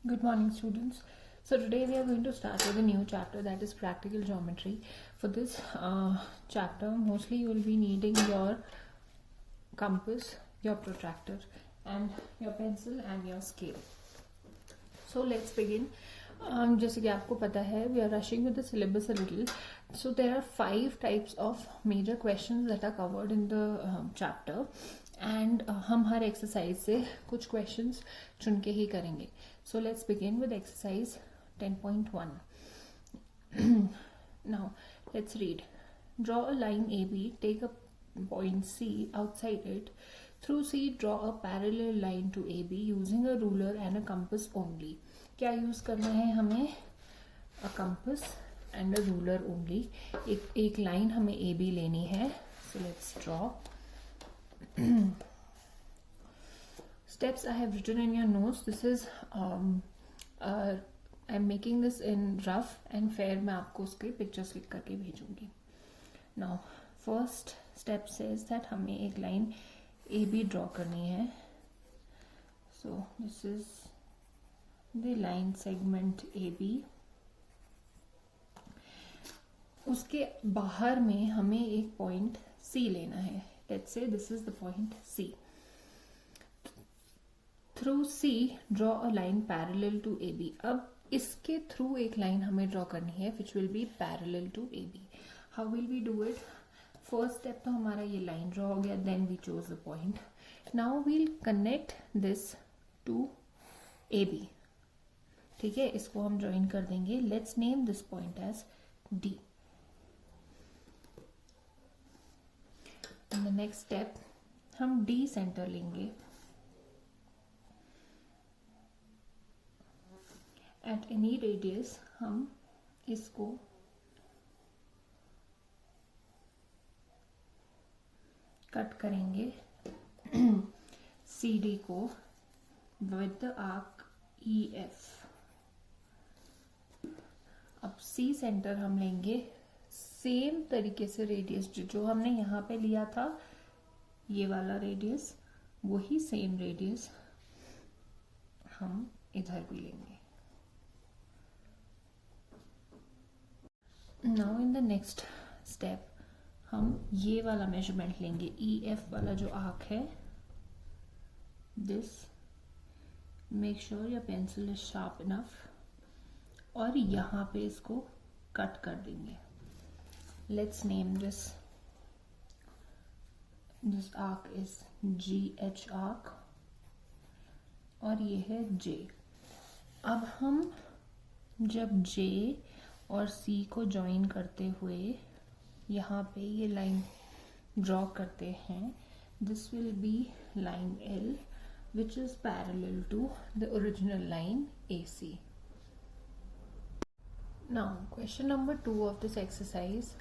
Good morning, students. So today we are going to start with a new chapter, that is practical geometry. For this chapter, mostly you will be needing your compass, your protractor, and your pencil and your scale. So let's begin. जैसे कि आपको पता है, we are rushing with the syllabus a little. So there are 5 types of major questions that are covered in the chapter. And हम हर exercise से कुछ questions चुन के ही करेंगे. So let's begin with exercise 10.1. Now let's read. Draw a line A B, take a point C outside it. Through C draw a parallel line to A B using a ruler and a compass only. क्या use करना है हमें? A compass and a ruler only. एक line हमें A B लेनी है. So let's draw. Steps I have written in your notes. This is I'm making this in rough and fair. मैं आपको उसके पिक्चर्स क्लिक करके भेजूंगी. Now first step says that हमें एक लाइन ए बी ड्रॉ करनी है. So this is the line segment A B. उसके बाहर में हमें एक पॉइंट सी लेना है. Let's say this is the point C. Through C, draw a line parallel to AB. अब इसके थ्रू एक लाइन हमें ड्रॉ करनी है which will be parallel to AB. How will we do it? First step तो हमारा ये line draw हो गया. Then we chose the point. Now we'll connect this to AB. ठीक है, इसको हम ज्वाइन कर देंगे. Let's name this point as D. In the next step हम D सेंटर लेंगे. At any radius हम इसको कट करेंगे CD को with the arc EF. अब C सेंटर हम लेंगे सेम तरीके से. रेडियस जो हमने यहाँ पे लिया था, ये वाला रेडियस, वही सेम रेडियस हम इधर भी लेंगे. Now in the next step हम ये वाला मेजरमेंट लेंगे. EF वाला जो आर्क है, this. Make sure your pencil is sharp enough. और यहाँ पे इसको कट कर देंगे. Let's name this arc is GH arc और ये है J. अब हम जब J और C को ज्वाइन करते हुए यहाँ पे ये लाइन ड्रॉ करते हैं, this will be line L which is parallel to the original line AC. Now question number 2 of this exercise.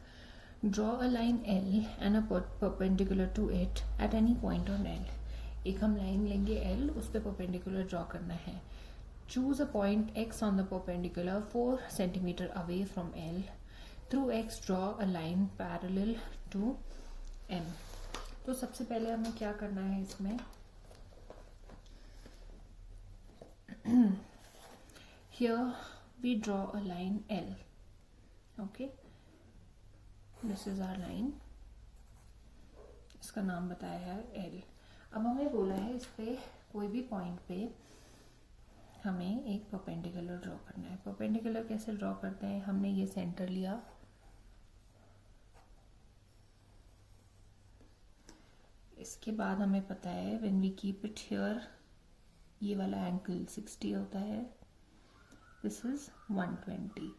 Draw a line L and a perpendicular to it at any point on L. एक हम line लेंगे L, उस पर perpendicular draw करना है. Choose a point X on the perpendicular 4 centimeter away from L. Through X draw a line parallel to M. तो सबसे पहले हमें क्या करना है इसमें? Here we draw a line L. Okay. This is our line. इसका नाम बताया है L. अब हमें बोला है इस पे कोई भी पॉइंट पे हमें एक परपेंडिकुलर ड्रॉ करना है. परपेंडिकुलर कैसे ड्रॉ करते हैं? हमने ये सेंटर लिया, इसके बाद हमें पता है when we keep it here, ये वाला एंगल 60 होता है. This is 120.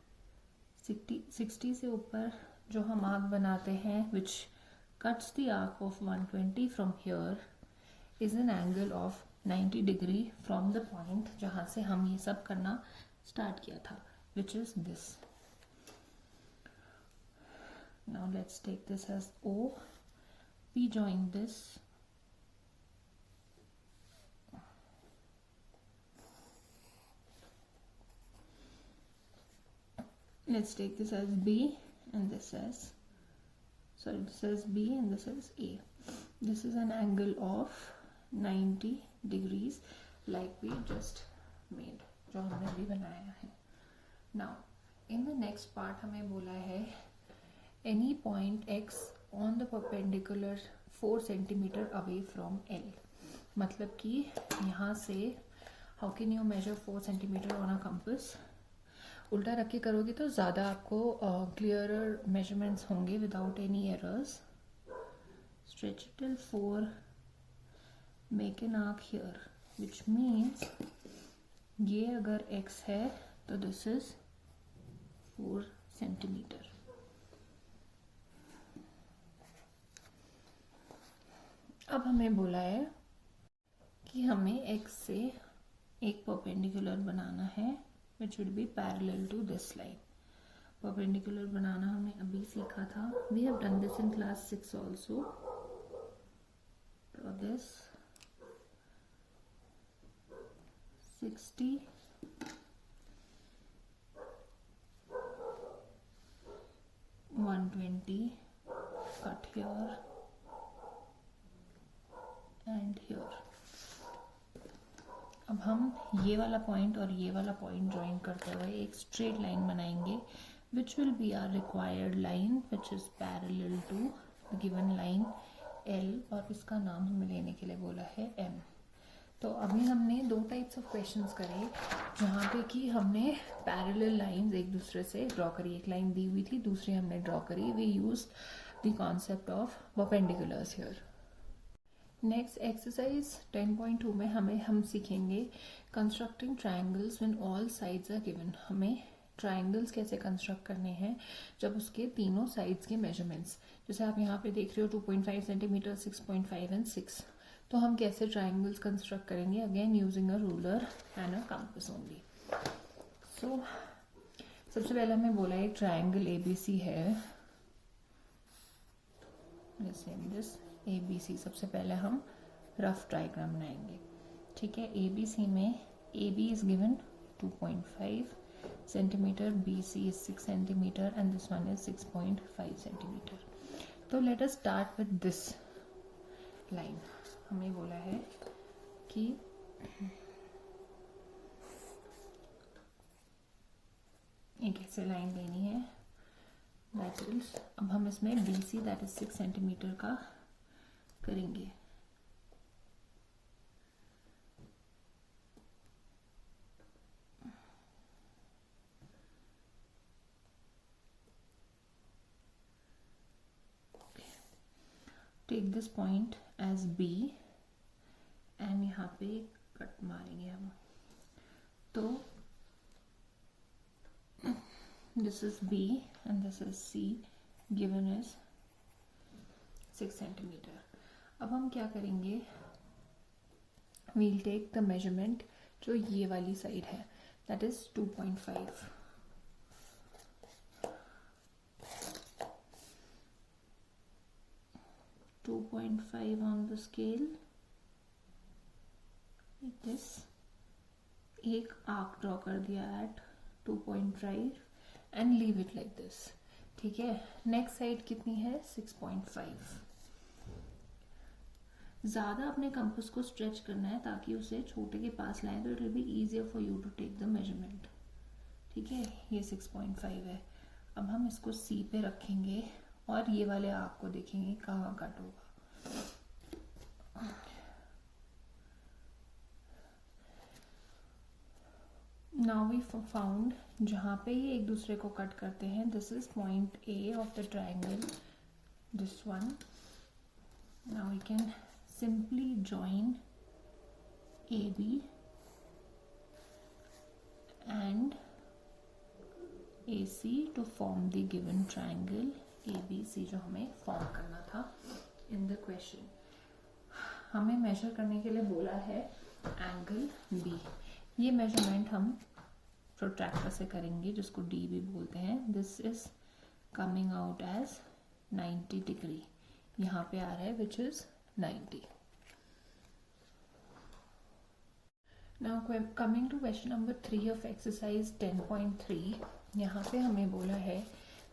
60 से ऊपर जो हम आर्क बनाते हैं which cuts the arc of 120 from here is an angle of 90 degree from the point जहाँ से हम ये सब करना स्टार्ट किया था, which is this. Now let's take this as O. We join this. Let's take this as B and this as, sorry, this is B and this is A. This is an angle of 90 degrees like we just made. जो हमने अभी बनाया है। Now in the next part हमें बोला है any point x on the perpendicular 4 centimetre away from L। मतलब कि यहाँ से how can you measure 4 centimetre on a compass. उल्टा रख के करोगे तो ज़्यादा आपको क्लियरर मेजरमेंट्स होंगे without any errors. Stretch till 4, make an arc here, which means ये अगर x है तो दिस इज 4 सेंटीमीटर। अब हमें बोला है कि हमें x से एक परपेंडिकुलर बनाना है which will be parallel to this line. Perpendicular बनाना हमने अभी सीखा था, we have done this in class 6 also. Draw this 60, 120, cut here and here। अब हम ये वाला पॉइंट और ये वाला पॉइंट ज्वाइन करते हुए एक स्ट्रेट लाइन बनाएंगे which will be our required line which is parallel to the given line L, और इसका नाम हमें लेने के लिए बोला है M। तो अभी हमने 2 टाइप्स ऑफ क्वेश्चंस करे जहाँ पे कि हमने पैरेलल लाइंस एक दूसरे से ड्रॉ करी। एक लाइन दी हुई थी, दूसरी हमने ड्रॉ करी। We use the concept of perpendiculars here. Next exercise 10.2 में हम सीखेंगे constructing triangles when all sides are given. हमें ट्राइंगल्स कैसे कंस्ट्रक्ट करने हैं जब उसके तीनों साइड्स के मेजरमेंट्स, जैसे आप यहाँ पे देख रहे हो 2.5 सेंटीमीटर, 6.5 एंड 6। तो हम कैसे ट्राइंगल्स कंस्ट्रक्ट करेंगे, again using a ruler and a compass only. So सबसे पहले हमें बोला एक ट्राइंगल ABC है, दिस ABC। सबसे पहले हम रफ डायग्राम बनाएंगे, ठीक है। ABC में AB is given 2.5 centimetre, BC is 6 centimeter and this one is 6.5 centimeter। तो let us start with this line। हमें बोला है कि एक ऐसे लाइन लेनी है that is, अब हम इसमें BC that is 6 सेंटीमीटर का करेंगे। Take this point as B and यहाँ पे कट मारेंगे हम। तो this is B and this is C, given is 6 centimetre. अब हम क्या करेंगे, वील टेक द मेजरमेंट जो ये वाली साइड है that is 2.5। on the scale like this, एक आर्क ड्रॉ कर दिया at 2.5 and leave it like this, ठीक है। नेक्स्ट साइड कितनी है 6.5। ज्यादा अपने कंपास को स्ट्रेच करना है ताकि उसे छोटे के पास लाए, तो it will be easier for you to take the measurement, ठीक है। ये 6.5 है। अब हम इसको C पे रखेंगे और ये वाले आर्क को देखेंगे कहाँ कट होगा। नाउ वी फाउंड जहाँ पे ये एक दूसरे को कट करते हैं, this is point A of the triangle, this one. Now we can simply join AB and AC to form the given triangle ABC जो हमें फॉर्म करना था इन द क्वेश्चन। हमें मेजर करने के लिए बोला है एंगल B। ये मेजरमेंट हम प्रोट्रैक्टर से करेंगे जिसको D भी बोलते हैं। This is coming out as 90 degree, यहाँ पे आ रहा है which is 90। Now coming to question number 3 of exercise 10.3। यहाँ पे हमें बोला है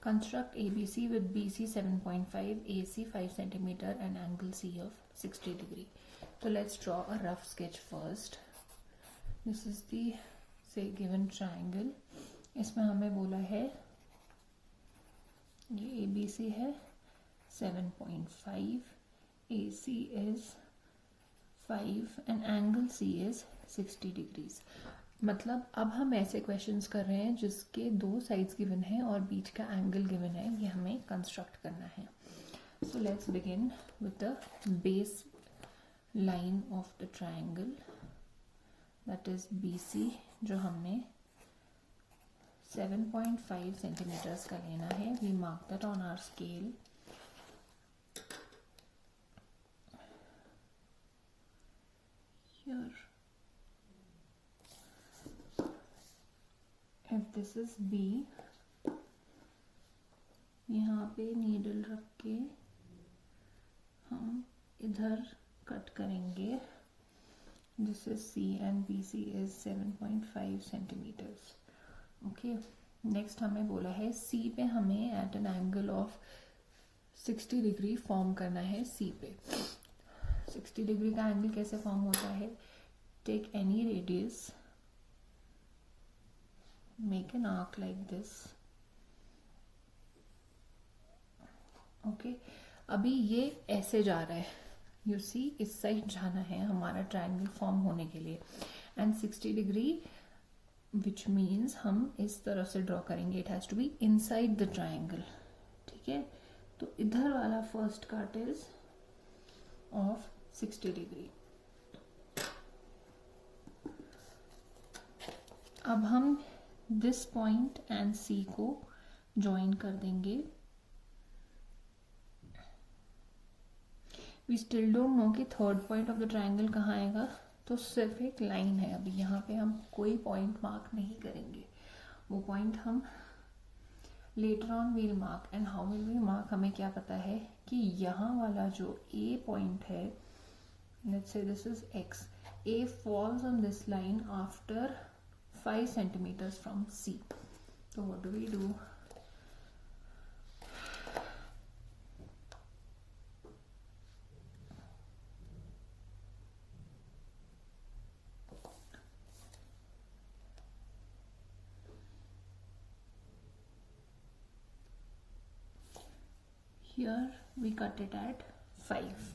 construct ABC with BC 7.5, AC 5 centimeter and angle C of 60 degree। So let's draw a rough sketch first। This is the से गिवन ट्राइंगल, इसमें हमें बोला है ये ABC है 7.5, AC is 5 and angle C is 60 degrees. मतलब अब हम ऐसे क्वेश्चंस कर रहे हैं जिसके दो साइड्स गिवन है और बीच का एंगल गिवन है, ये हमें कंस्ट्रक्ट करना है. So let's begin with the base line of the triangle that is BC, जो हमने 7.5 सेंटीमीटर्स का लेना है. We mark that on our scale. Here, if this is B, यहाँ पे नीडल रख के हम इधर कट करेंगे. This is C and BC is 7.5 centimetres. Okay, next हमें बोला है C पे हमें at an angle of 60 degree form करना है. C पे 60 डिग्री का एंगल कैसे फॉर्म होता है? Take any radius, make an arc like this. Okay, अभी ये ऐसे जा रहा है, यू सी इस साइड जाना है हमारा ट्रायंगल फॉर्म होने के लिए. एंड 60 डिग्री विच मीन्स हम इस तरह से ड्रॉ करेंगे. It has to be inside the triangle. ठीक है, तो इधर वाला first cut is of 60 degree. अब हम दिस पॉइंट एंड C को ज्वाइन कर देंगे. वी स्टिल डोंट नो कि third point of the triangle कहाँ आएगा, तो सिर्फ एक लाइन है. अभी यहाँ पे हम कोई पॉइंट मार्क नहीं करेंगे. वो पॉइंट हम later on will mark. And how will we mark? हमें क्या पता है कि यहाँ वाला जो A पॉइंट है, let's say this is X, A falls on this line after 5 centimeters from C. So what do we do? Here we cut it at 5,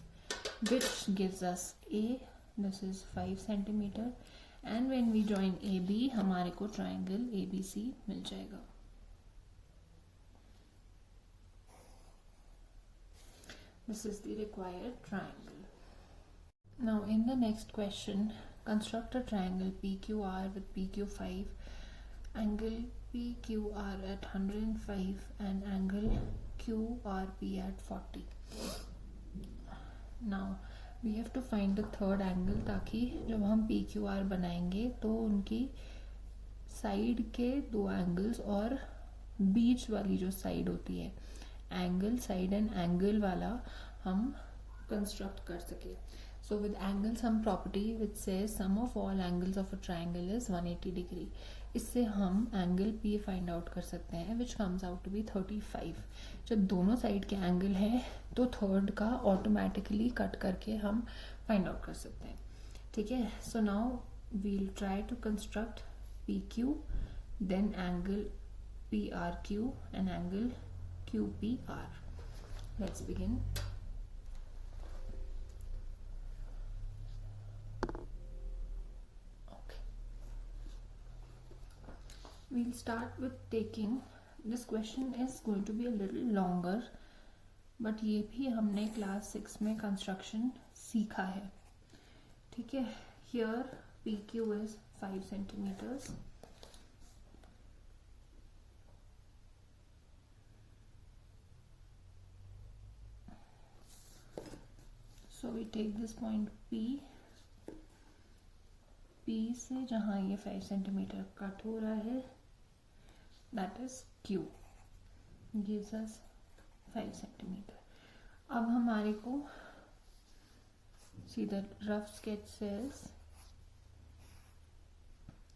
which gives us A. This is 5 centimeter. And when we join AB, हमारे को triangle ABC मिल जाएगा. This is the required triangle. Now in the next question, construct a triangle PQR with PQ5, angle PQR at 105 and angle QRP at 40. Now we have to find the third angle, ताकि जब हम PQR बनाएंगे तो उनकी side के दो angles और बीच वाली जो साइड होती है, एंगल साइड एंड एंगल वाला हम कंस्ट्रक्ट कर सके. So with angle sum property which says sum of all angles of a triangle is 180 degree. इससे हम एंगल P फाइंड आउट कर सकते हैं which comes out to be 35. जब दोनों साइड के एंगल है तो थर्ड का ऑटोमेटिकली कट करके हम फाइंड आउट कर सकते हैं. ठीक है, so now we'll try to construct PQ, then angle PRQ and angle QPR. Let's begin. We'll start with taking, this question is going to be a little longer, but ये भी हमने class 6 में construction सीखा है. ठीक है, here PQ is 5 centimeters. So we take this point P. P से जहाँ ये 5 सेंटीमीटर कट हो रहा है, that is Q, gives us 5 centimeter. अब हमारे को see the rough sketch says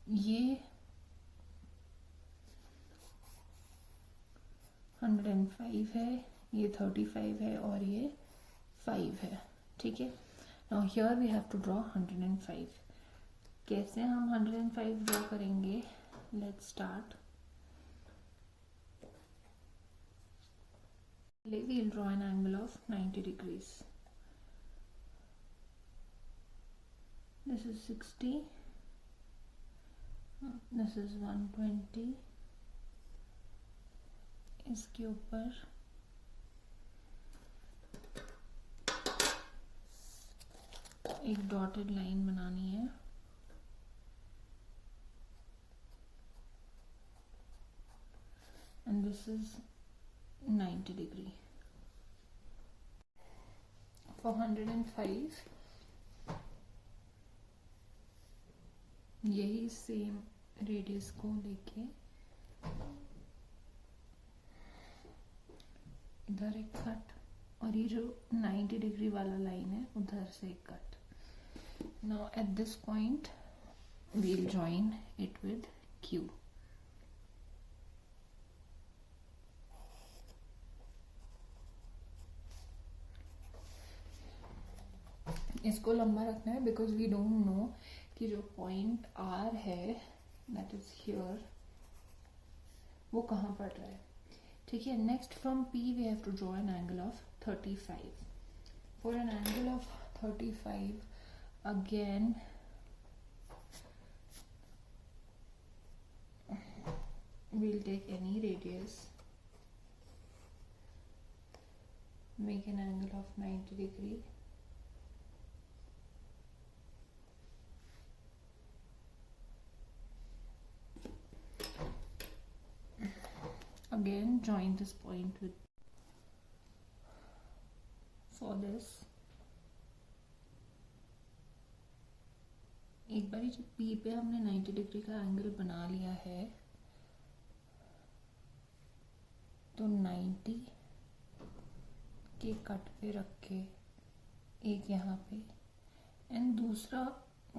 ये 105 है, ये 35 है और ये 5 है. ठीक है, now here we have to draw 105. कैसे हम 105 ड्रॉ करेंगे? Let's start. We'll draw an angle of 90 degrees. This is 60. This is 120. इसके ऊपर एक डॉटेड लाइन बनानी है. And this is 90 degree. For 105 यही सेम रेडियस को लेके इधर एक कट, और ये जो 90 डिग्री वाला लाइन है उधर से एक cut. Now at this point we'll join it with Q. इसको लंबा रखना है बिकॉज वी डोंट नो कि जो पॉइंट R है दैट इज हियर वो कहाँ पड़ रहा है. ठीक है. Next from P we have to draw an angle of 35. For an angle of 35 again we'll take any radius, make an angle of 90 degree. Again join this point with, for this एक बार जब P पे हमने 90 degree का angle बना लिया है तो 90 के कट पे रख के एक यहाँ पे एंड दूसरा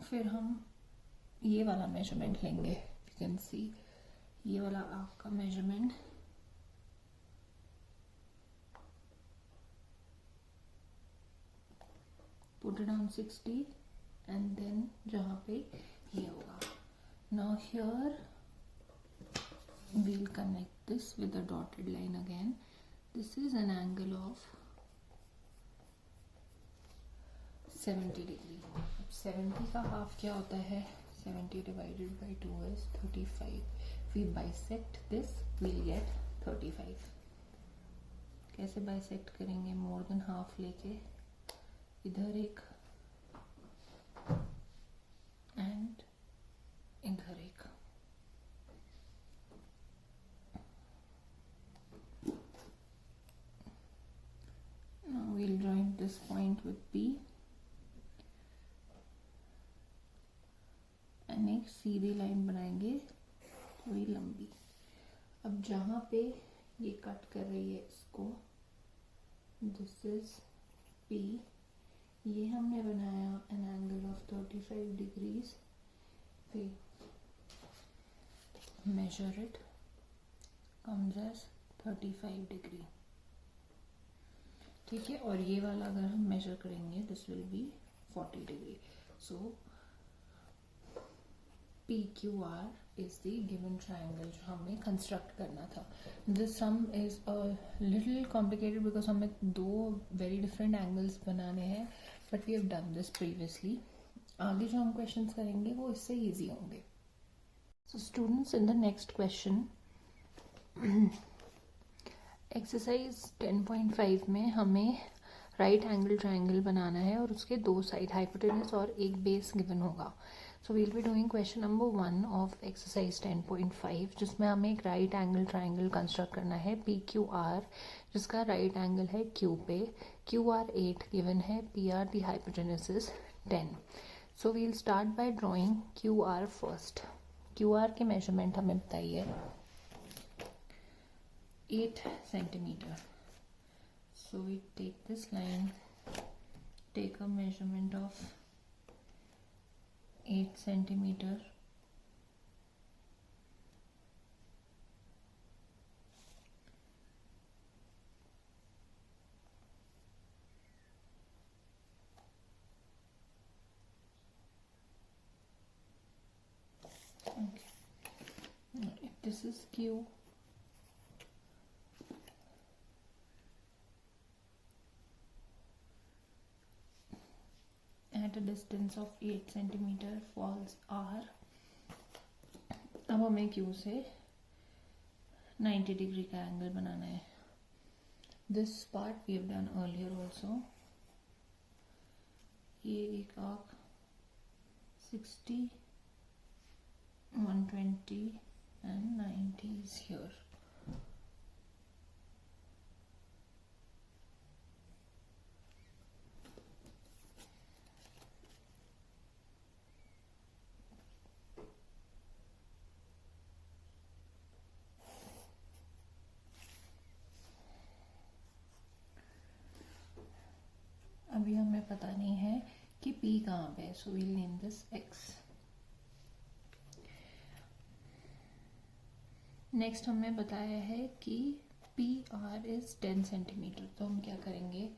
फिर हम ये वाला मेजरमेंट लेंगे. यू कैन सी ये वाला आपका measurement put it on 60 and then जहाँ पे ये होगा. Now here we'll connect this with a dotted line again. This is an angle of 70 degree. अब 70 का हाफ क्या होता है? 70 divided by 2 is 35. We bisect this, we'll get 35. कैसे bisect करेंगे? more than half लेके इधर एक एंड इधर एक. Now we'll join this point with P and एक सीधी लाइन बनाएंगे थोड़ी लंबी. अब जहाँ पे ये कट कर रही है इसको, दिस इज P. ये हमने बनाया एन एंगल ऑफ 35 डिग्रीज पे. Measure it, comes as 35 degree. ठीक है. और ये वाला अगर हम मेजर करेंगे this will be 40 degree. So PQR is the given triangle जो हमें कंस्ट्रक्ट करना था. This sum is a little complicated because हमें दो वेरी डिफरेंट एंगल्स बनाने हैं, but we have done this previously. आगे जो हम क्वेश्चंस करेंगे वो इससे इजी होंगे. So students, in the next question exercise 10.5 में हमें राइट एंगल ट्राइंगल बनाना है और उसके दो साइड हाइपोटेनस और एक बेस गिवन होगा. So we'll be doing question number 1 of exercise 10.5 जिसमें हमें एक राइट एंगल ट्राइंगल कंस्ट्रक्ट करना है PQR जिसका राइट एंगल है Q पे. QR 8 गिवन है, PR the hypotenuse is 10. So we'll start by drawing QR first. QR के मेजरमेंट हमें बताइए 8 centimeter. So we take this line, take a measurement of 8 centimeter. Okay. If this is Q, at a distance of 8 centimeter falls R. अब हमें Q से 90 degree का angle बनाना है. This part we have done earlier also. ये एक arc 60, 120 and 90 is here. अभी हमें पता नहीं है कि P कहाँ पे है, so we'll name this X. Next हमें बताया है कि PR is 10 सेंटीमीटर, तो हम क्या करेंगे,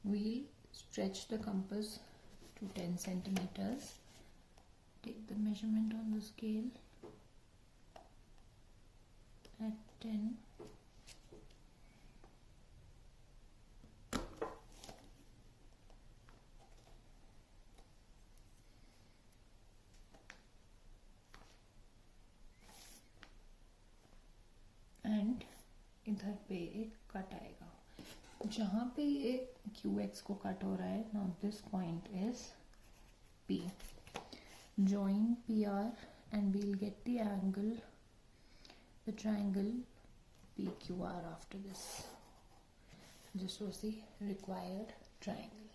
we'll stretch the compass to 10 centimeters, take the measurement on the scale at 10. And इधर पे एक कट आएगा. जहाँ पे ये QX को कट हो रहा है, now this point is P. Join PR and we'll get the angle, the triangle PQR after this. This was the required triangle.